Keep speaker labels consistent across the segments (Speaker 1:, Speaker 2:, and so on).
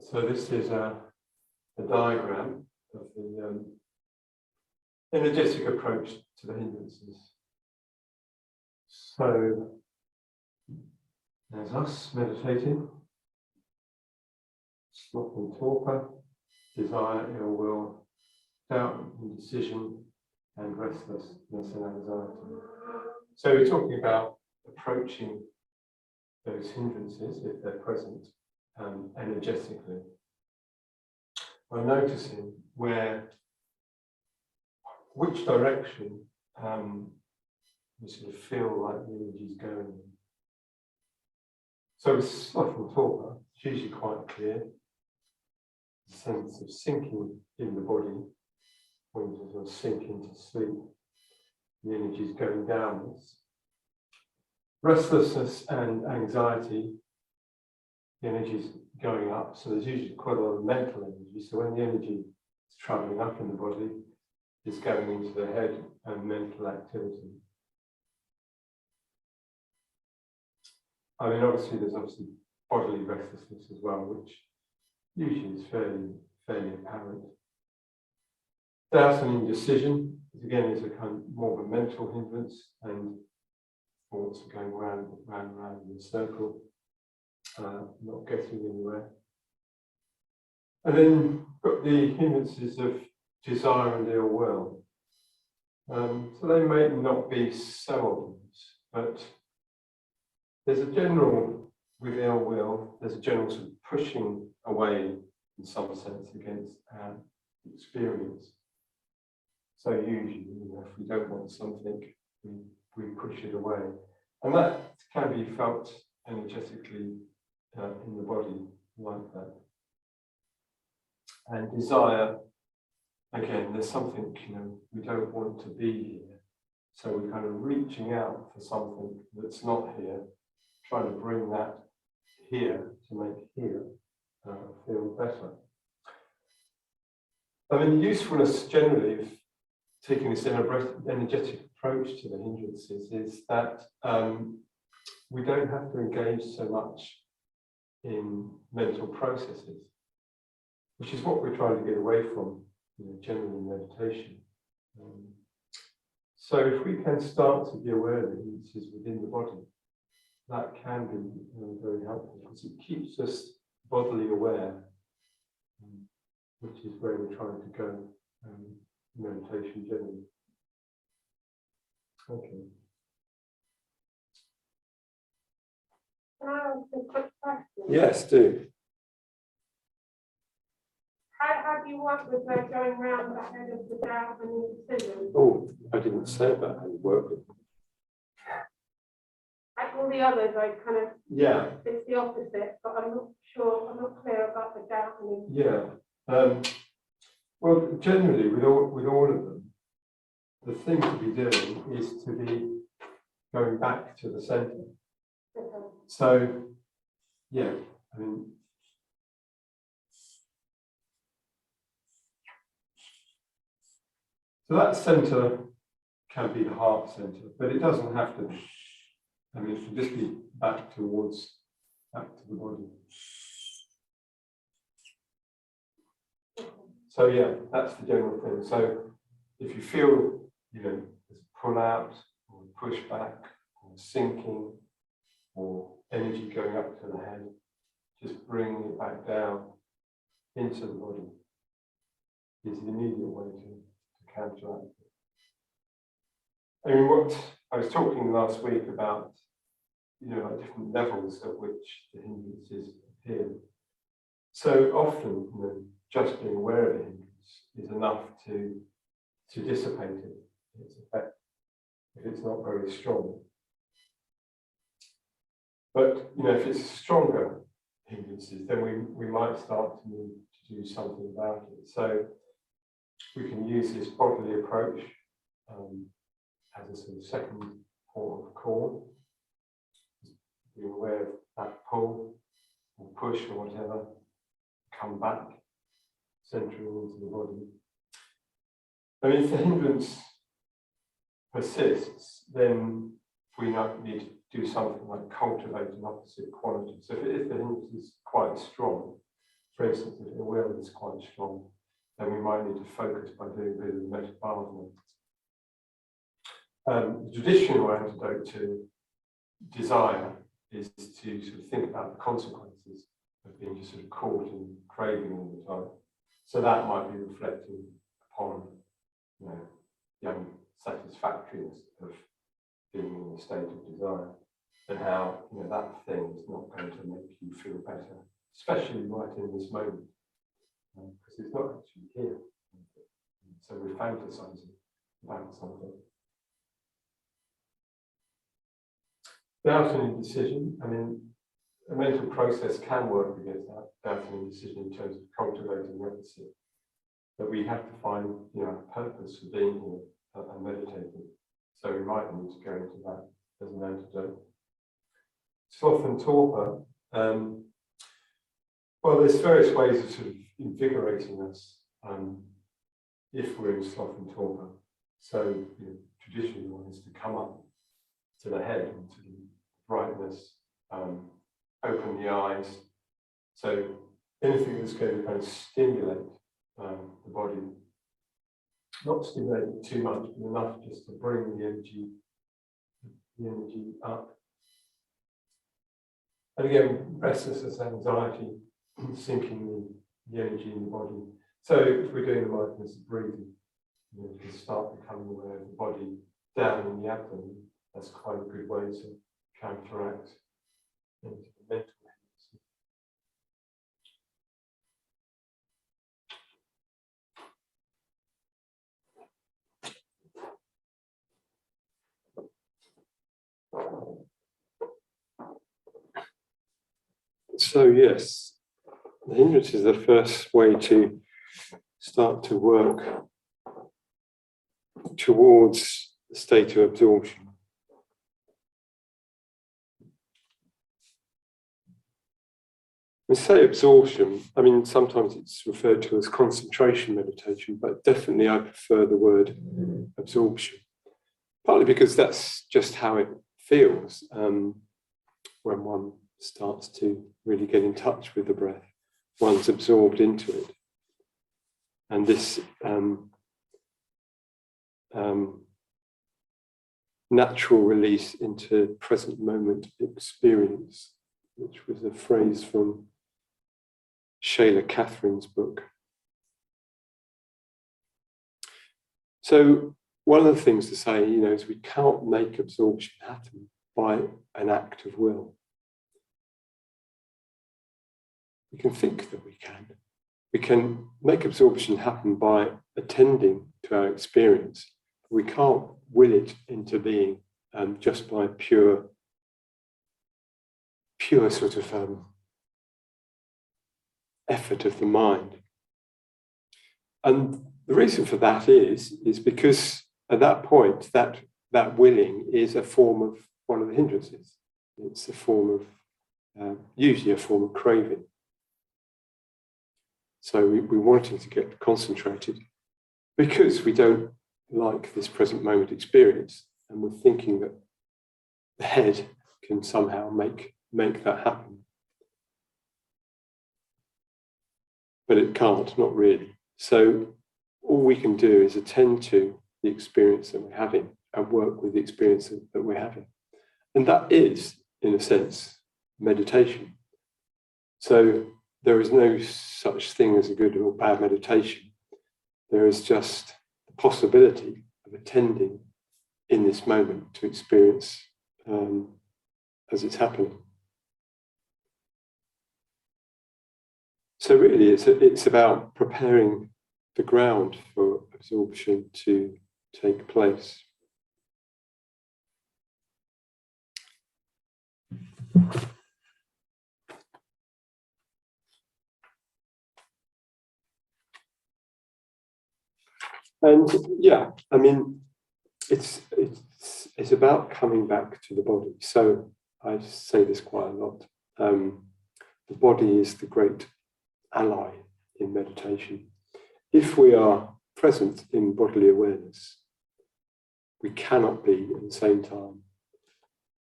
Speaker 1: So this is a diagram of the energetic approach to the hindrances. So there's us meditating, sloth and torpor, desire, ill will, doubt, indecision, and restlessness and anxiety. So we're talking about approaching those hindrances, if they're present, energetically, by noticing which direction we sort of feel like the energy is going in. So with sloth and torpor, it's usually quite clear, the sense of sinking in the body, when you sort of sink into sleep, the energy is going downwards. Restlessness and anxiety, the energy is going up, so there's usually quite a lot of mental energy. So when the energy is travelling up in the body, it's going into the head and mental activity. I mean, obviously, there's bodily restlessness as well, which usually is fairly apparent. Doubt and indecision, again, is a kind of more of a mental hindrance, and thoughts are going round in a circle, not getting anywhere. And then got the hindrances of desire and ill will. So they may not be so obvious, but there's a general, with ill will, there's a general sort of pushing away in some sense against our experience. So usually, if we don't want something, we push it away. And that can be felt energetically in the body like that. And desire, again, there's something, we don't want to be here. So we're kind of reaching out for something that's not here, trying to bring that here to make here feel better. I mean, the usefulness generally of taking this energetic approach to the hindrances is that we don't have to engage so much in mental processes, which is what we're trying to get away from, generally in meditation. So if we can start to be aware of the hindrances within the body, that can be very helpful, because it keeps us bodily aware, which is where we're trying to go in meditation generally. Okay.
Speaker 2: Can I ask a quick question?
Speaker 1: Yes, do.
Speaker 2: How do you work with going round the head of the doubt and indecision?
Speaker 1: Oh, I didn't say about how you work with them.
Speaker 2: Like all the others,
Speaker 1: Yeah.
Speaker 2: it's the opposite, but I'm not clear about the doubt and indecision.
Speaker 1: Yeah. Well, generally, with all of them, the thing to be doing is to be going back to the centre.
Speaker 2: Okay.
Speaker 1: So, yeah, I mean, so that centre can be the heart centre, but it doesn't have to be. I mean, it should just be back to the body. So yeah, that's the general thing. So if you feel, there's pull out or push back or sinking or energy going up to the head, just bringing it back down into the body is the immediate way to counteract it. I mean, what I was talking last week about, like different levels at which the hindrances appear. So often, just being aware of the hindrance is enough to dissipate its effect, if it's not very strong. But if it's stronger hindrances, then we might start to need to do something about it. So we can use this bodily approach as a sort of second port of call. Be aware of that pull or push or whatever, come back, centering into the body. I mean, if the hindrance persists, then we might need to do something like cultivate an opposite quality. So if the hindrance is quite strong, for for instance, if the will is quite strong, then we might need to focus by doing a bit of metta. The traditional antidote to desire is to sort of think about the consequences of being just sort of caught in craving all the time. So that might be reflecting upon, you know, the unsatisfactoriness of being in a state of desire, and how, you know, that thing is not going to make you feel better, especially right in this moment, because it's not actually here. So we're fantasizing about something. Doubting indecision, I mean, a mental process can work against that doubting indecision in terms of cultivating empathy. But we have to find, you know, a purpose for being here and meditating. So we might need to go into that as an antidote. Sloth and torpor. Well, there's various ways of sort of invigorating us if we're in sloth and torpor. So, you know, traditionally one is to come up to the head and to the brightness, open the eyes. So anything that's going to kind of stimulate the body, not stimulate it too much, but enough just to bring the energy up. And again, restlessness, anxiety, sinking the energy in the body. So if we're doing the mindfulness of breathing, you know, we can start becoming aware of the body down in the abdomen. That's quite a good way to counteract into the mental health. So yes, the hindrance is the first way to start to work towards the state of absorption. We say absorption, I mean, sometimes it's referred to as concentration meditation, but definitely I prefer the word absorption. Partly because that's just how it feels when one starts to really get in touch with the breath. One's absorbed into it. And this natural release into present moment experience, which was a phrase from Shayla Catherine's book. So one of the things to say, you know, is we can't make absorption happen by an act of will. We can think that we can. We can make absorption happen by attending to our experience. We can't will it into being just by pure sort of effort of the mind. And the reason for that is because at that point, that willing is a form of one of the hindrances. It's a form of, usually a form of craving. So we're wanting to get concentrated because we don't like this present moment experience, and we're thinking that the head can somehow make that happen. But it can't, not really. So all we can do is attend to the experience that we're having and work with the experience that we're having. And that is, in a sense, meditation. So there is no such thing as a good or bad meditation. There is just the possibility of attending in this moment to experience as it's happening. So really, it's about preparing the ground for absorption to take place. And yeah, I mean, it's about coming back to the body. So I say this quite a lot. The body is the great ally in meditation. If we are present in bodily awareness, we cannot be at the same time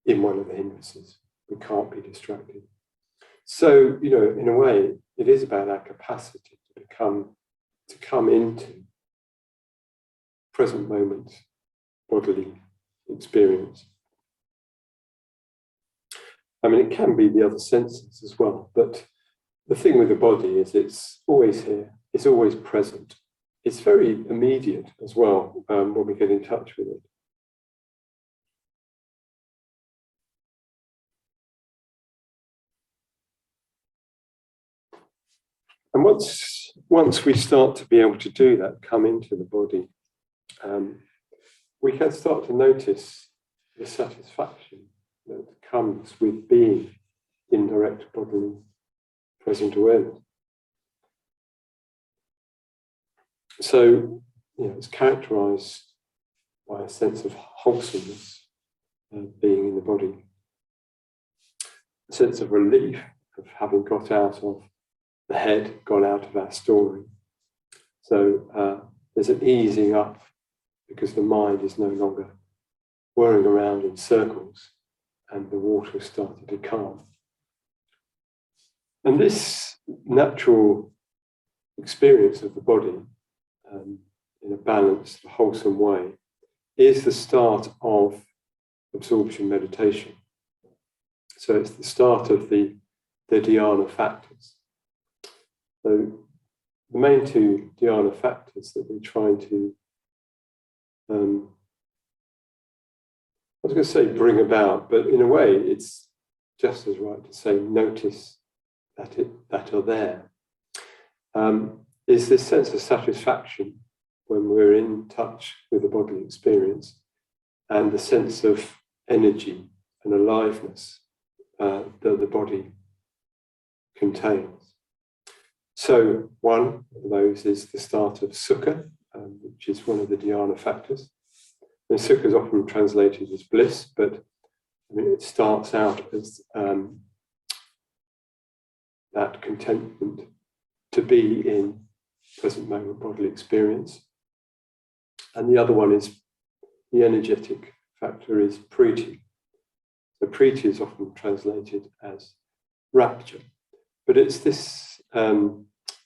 Speaker 1: in one of the hindrances. We can't be distracted. So, in a way, it is about our capacity to come into present moment bodily experience. I mean, it can be the other senses as well, but the thing with the body is it's always here, it's always present. It's very immediate as well when we get in touch with it. And once we start to be able to do that, come into the body, we can start to notice the satisfaction that comes with being in direct bodily present awareness. So, it's characterized by a sense of wholesomeness, being in the body, a sense of relief of having got out of the head, got out of our story. So there's an easing up because the mind is no longer whirring around in circles and the water started to calm. And this natural experience of the body in a balanced, wholesome way is the start of absorption meditation. So it's the start of the dhyana factors. So the main two dhyana factors that we're trying to, I was going to say bring about, but in a way it's just as right to say notice that are there, is this sense of satisfaction when we're in touch with the bodily experience and the sense of energy and aliveness that the body contains. So one of those is the start of sukha, which is one of the dhyana factors. And sukha is often translated as bliss, but it starts out as that contentment to be in present moment bodily experience. And the other one is the energetic factor is priti. So priti is often translated as rapture, but it's this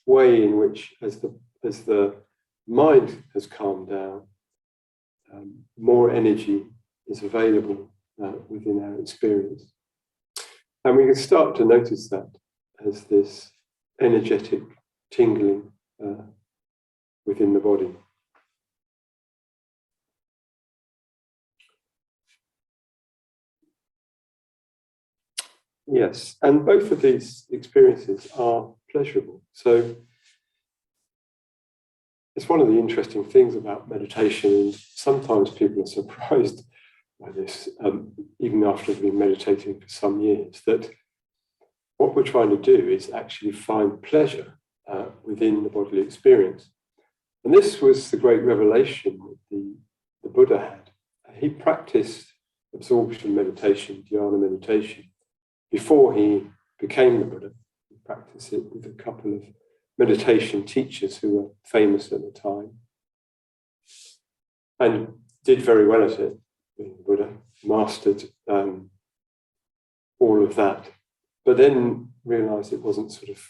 Speaker 1: way in which, as the mind has calmed down, more energy is available within our experience, and we can start to notice that as this energetic tingling within the body. Yes, and both of these experiences are pleasurable. So it's one of the interesting things about meditation, and sometimes people are surprised by this, even after they've been meditating for some years, that what we're trying to do is actually find pleasure within the bodily experience. And this was the great revelation that the Buddha had. He practiced absorption meditation, dhyana meditation, before he became the Buddha. He practiced it with a couple of meditation teachers who were famous at the time and did very well at it. The Buddha mastered all of that, but then realized it wasn't sort of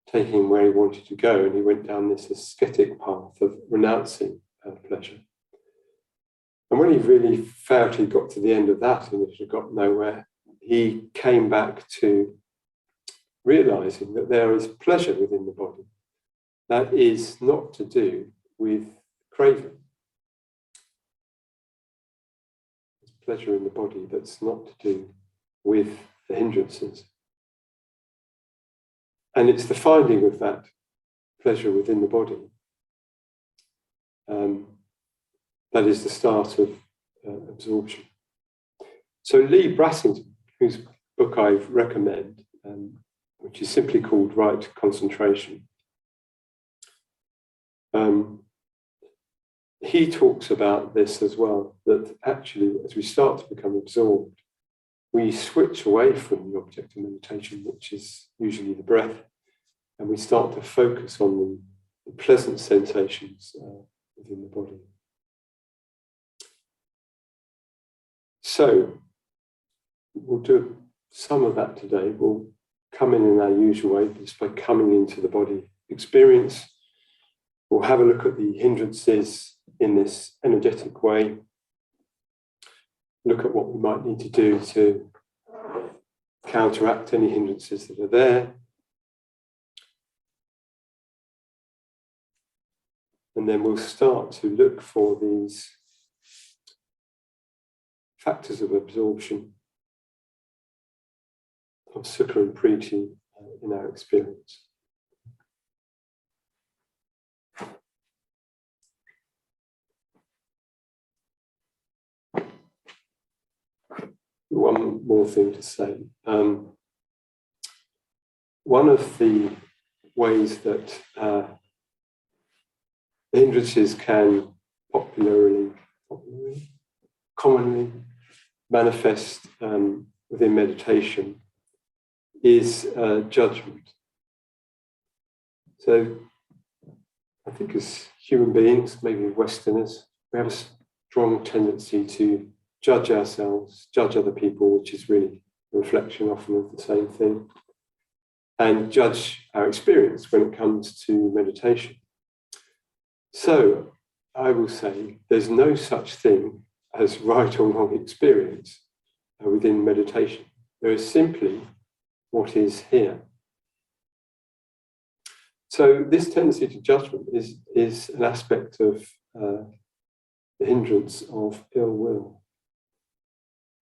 Speaker 1: taking him where he wanted to go, and he went down this ascetic path of renouncing pleasure. And when he really felt he got to the end of that and it had got nowhere, he came back to realizing that there is pleasure within the body that is not to do with craving. There's pleasure in the body that's not to do with the hindrances. And it's the finding of that pleasure within the body that is the start of absorption. So Lee Brassington, whose book I recommend, which is simply called Right Concentration, he talks about this as well, that actually as we start to become absorbed, we switch away from the object of meditation, which is usually the breath, and we start to focus on the pleasant sensations within the body. So we'll do some of that today. We'll come in our usual way, just by coming into the body experience. We'll have a look at the hindrances in this energetic way. Look at what we might need to do to counteract any hindrances that are there. And then we'll start to look for these factors of absorption, of sukha and priti in our experience. One more thing to say. One of the ways that hindrances can commonly manifest within meditation is judgment. So I think as human beings, maybe Westerners, we have a strong tendency to judge ourselves, judge other people, which is really a reflection often of the same thing, and judge our experience when it comes to meditation. So I will say there's no such thing as right or wrong experience within meditation. There is simply what is here. So this tendency to judgment is an aspect of the hindrance of ill will.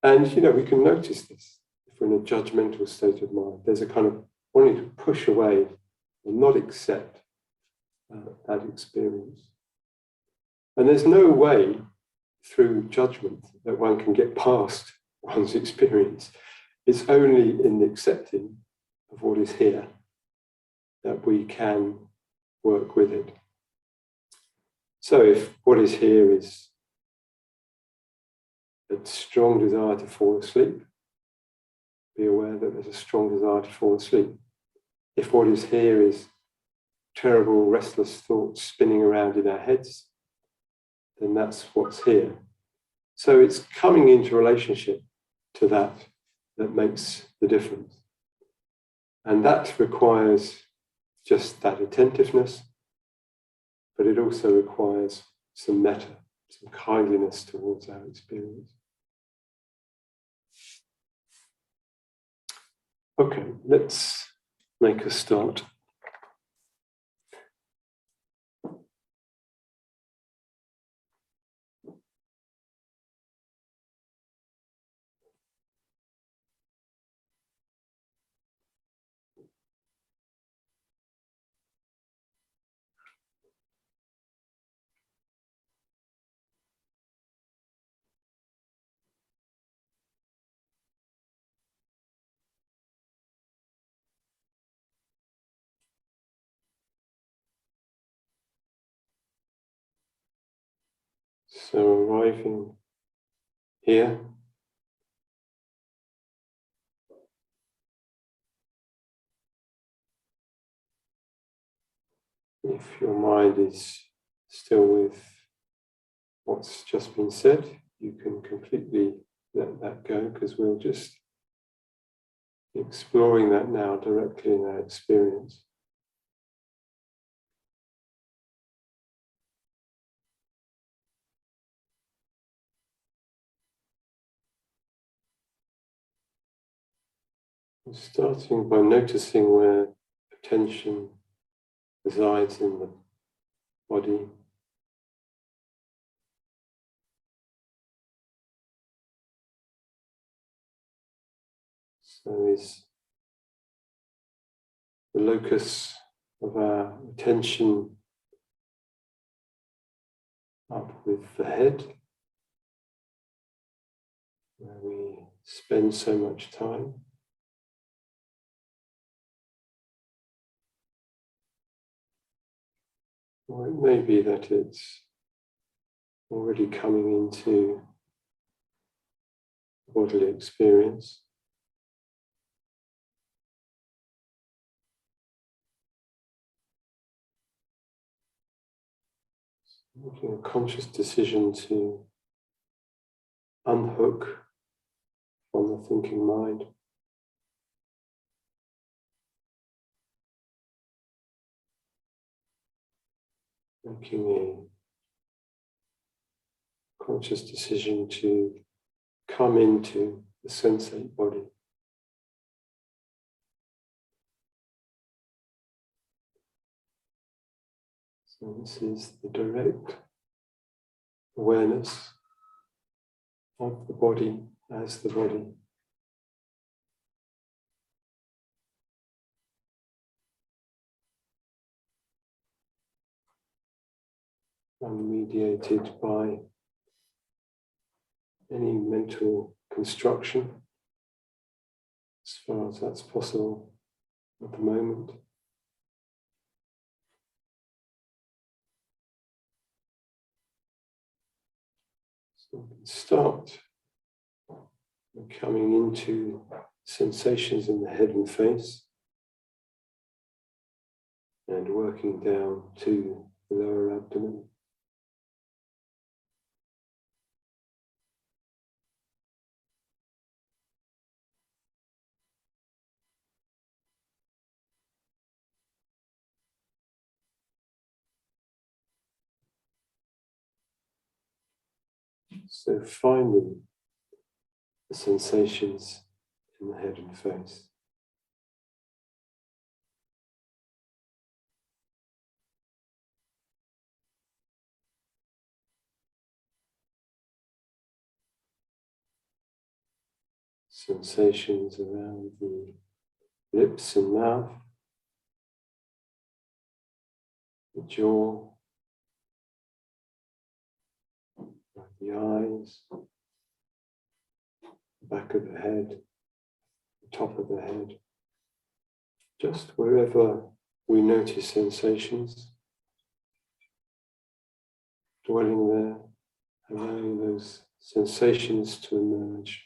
Speaker 1: And, we can notice this if we're in a judgmental state of mind. There's a kind of wanting to push away and not accept that experience. And there's no way through judgment that one can get past one's experience. It's only in the accepting of what is here that we can work with it. So if what is here is a strong desire to fall asleep, be aware that there's a strong desire to fall asleep. If what is here is terrible, restless thoughts spinning around in our heads, then that's what's here. So it's coming into relationship to that makes the difference. And that requires just that attentiveness, but it also requires some metta, some kindliness towards our experience. Okay, let's make a start. So arriving here, if your mind is still with what's just been said, you can completely let that go, because we'll just be exploring that now directly in our experience. Starting by noticing where attention resides in the body. So is the locus of our attention up with the head, where we spend so much time? Or it may be that it's already coming into bodily experience. Making a conscious decision to unhook from the thinking mind. making a conscious decision to come into the sensate body. So this is the direct awareness of the body as the body. Unmediated by any mental construction, as far as that's possible at the moment. So we can start by coming into sensations in the head and face and working down to the lower abdomen. So finding the sensations in the head and face. Sensations around the lips and mouth, the jaw, the eyes, the back of the head, the top of the head. Just wherever we notice sensations, dwelling there, allowing those sensations to emerge.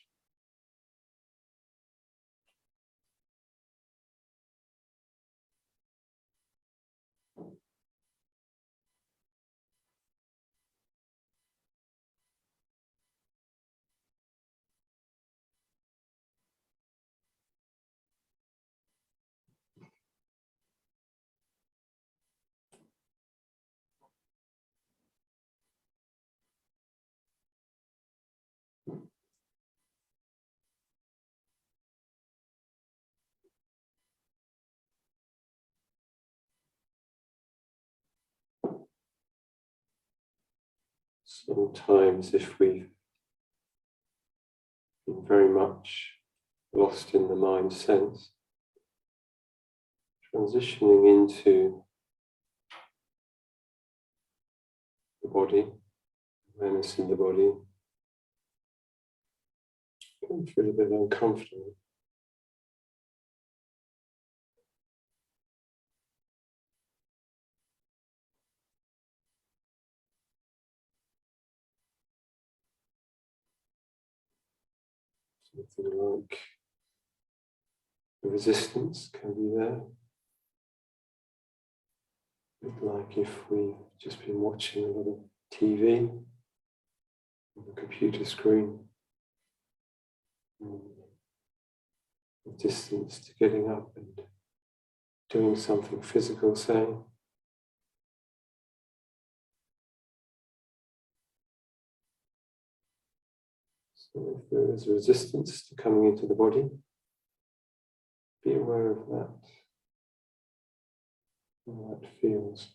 Speaker 1: Sometimes if we've been very much lost in the mind sense, transitioning into the body, awareness in the body, can feel a bit uncomfortable. Something like the resistance can be there. A bit like if we've just been watching a lot of TV on the computer screen. The distance to getting up and doing something physical, say. So if there is resistance to coming into the body, be aware of that, how that feels.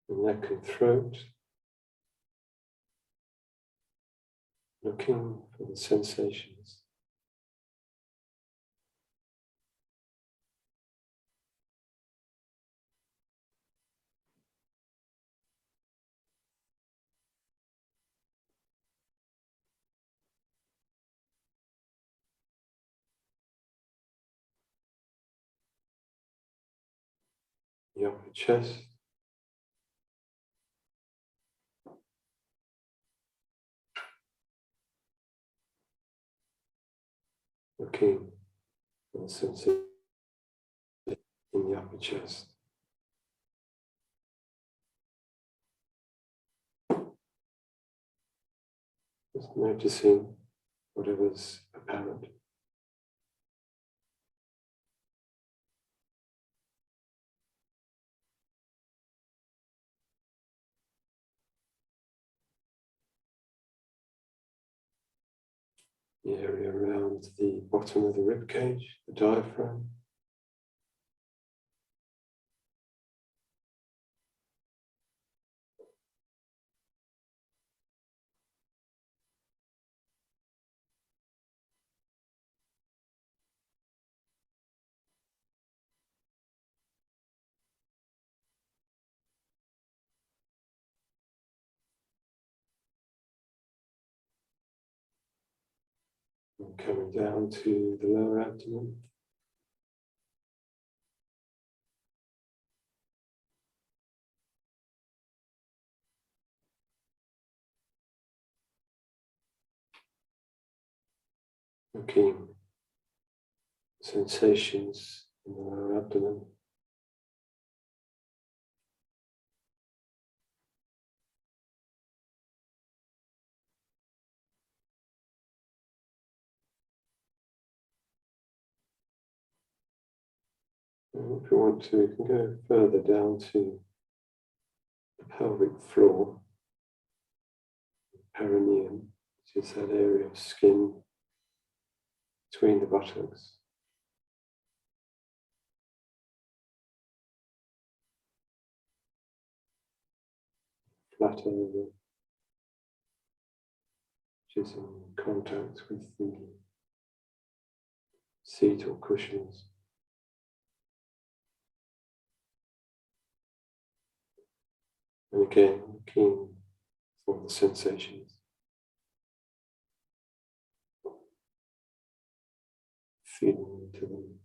Speaker 1: The neck and throat, looking for the sensations. The upper chest, looking for the sensation in the upper chest. Just noticing whatever's apparent. The area around the bottom of the rib cage, the diaphragm. And coming down to the lower abdomen. Looking sensations in the lower abdomen. And if you want to, you can go further down to the pelvic floor, perineum, which is that area of skin between the buttocks. Flat area, which is in contact with the seat or cushions. And again, looking for the sensations. Feeling into them.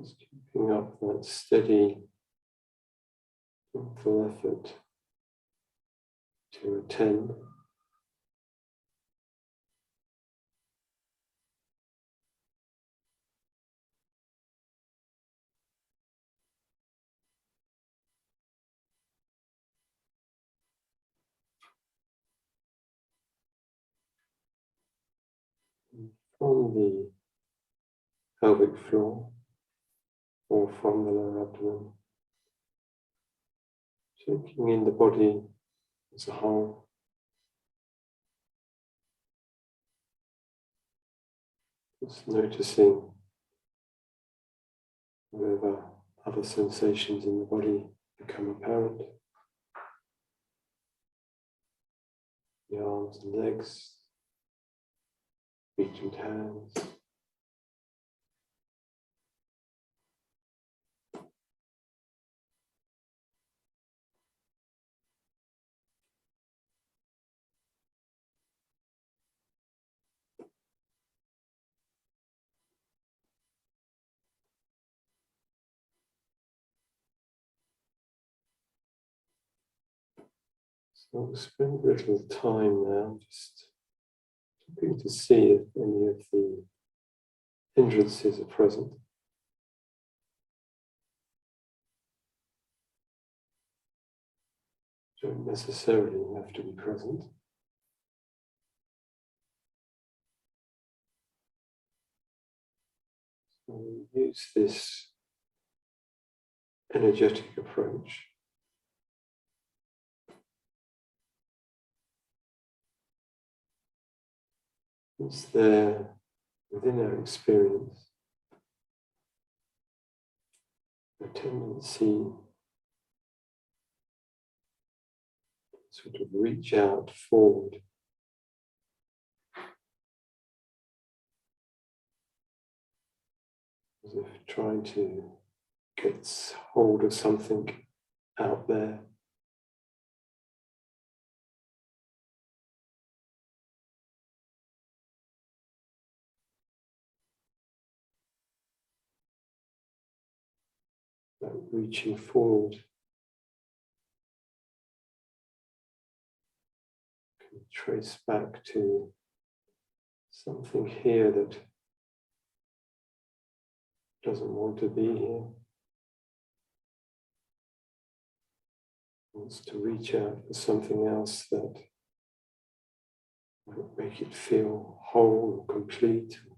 Speaker 1: Just keeping up that steady, full effort to attend. From the pelvic floor or from the lower abdomen, taking in the body as a whole. Just noticing wherever other sensations in the body become apparent. The arms and legs, feet and hands. So we'll spend a little time now just looking to see if any of the hindrances are present. Don't necessarily have to be present. So we use this energetic approach it's there within our experience, a tendency to sort of reach out forward trying to get hold of something out there. Like reaching forward. Can trace back to something here that doesn't want to be here. Wants to reach out for something else that might make it feel whole or complete, or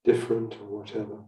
Speaker 1: different or whatever.